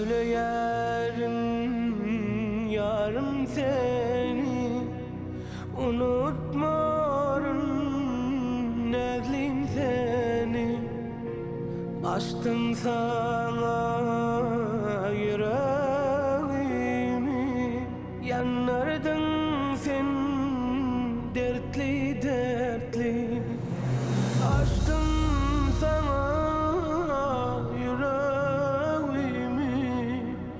Söyleyerim yarım seni, unutmarım nezlim seni. Açtım sana yüreğimi, yanardın sen dertli dertli. Açtım sana yüreğimi,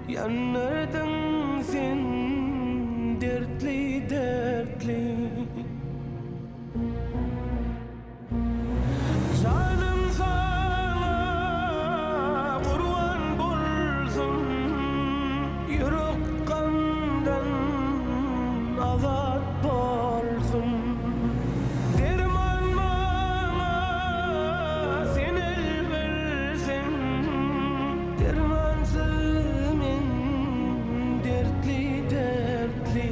yanardın sen dertli dertli. Canım sana kurban bulsun, yürek kandan azat bolsun. Derman bana sen el versen, dermansız men dertli dertli.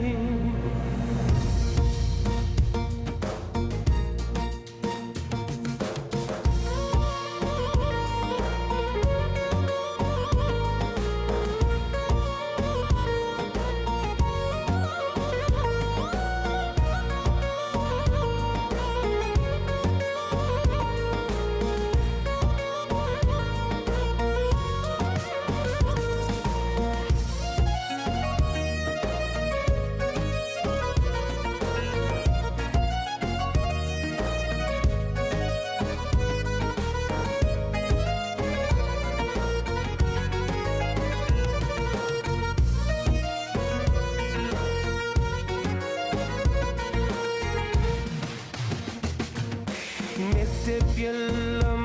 Mektep yılım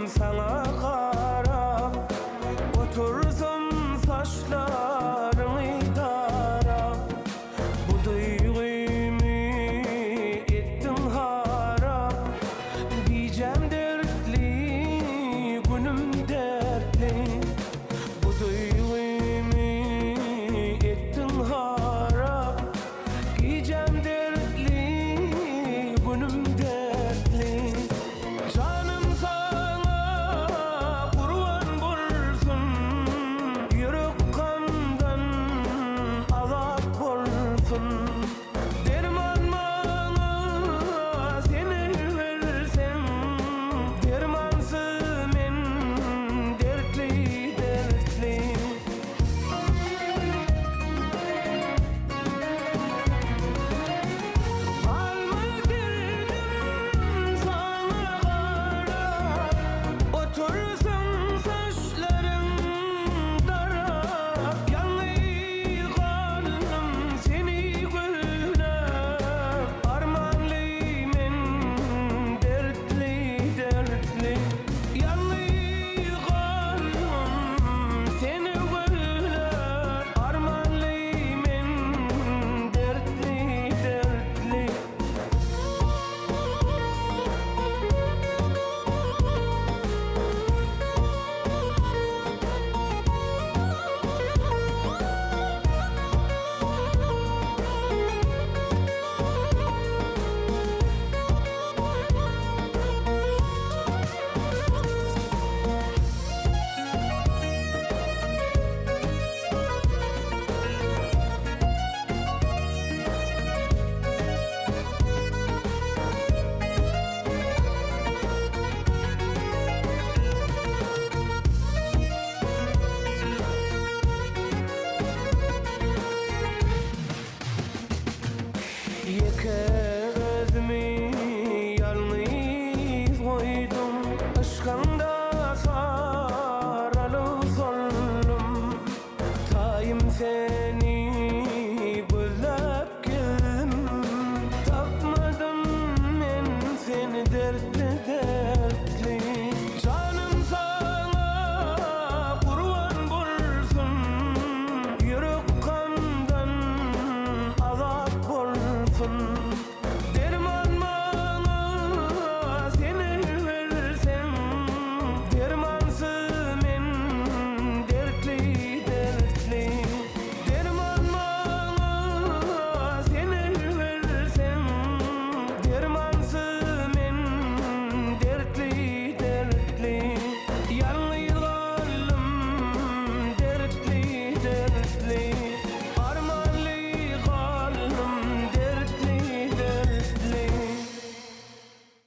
sana karap, otursam saçlarını tarap. Bu duygumu ettin harap, diyeceğim dertli, günüm dertli. Bu duygumu ettin harap, diyeceğim dertli, günüm dertli. Canım sana kurban bulsun, yürek kandan azat bolsun. Derman bana sen el versen, dermansız men dertli dertli. Alma derdim sana karap, otur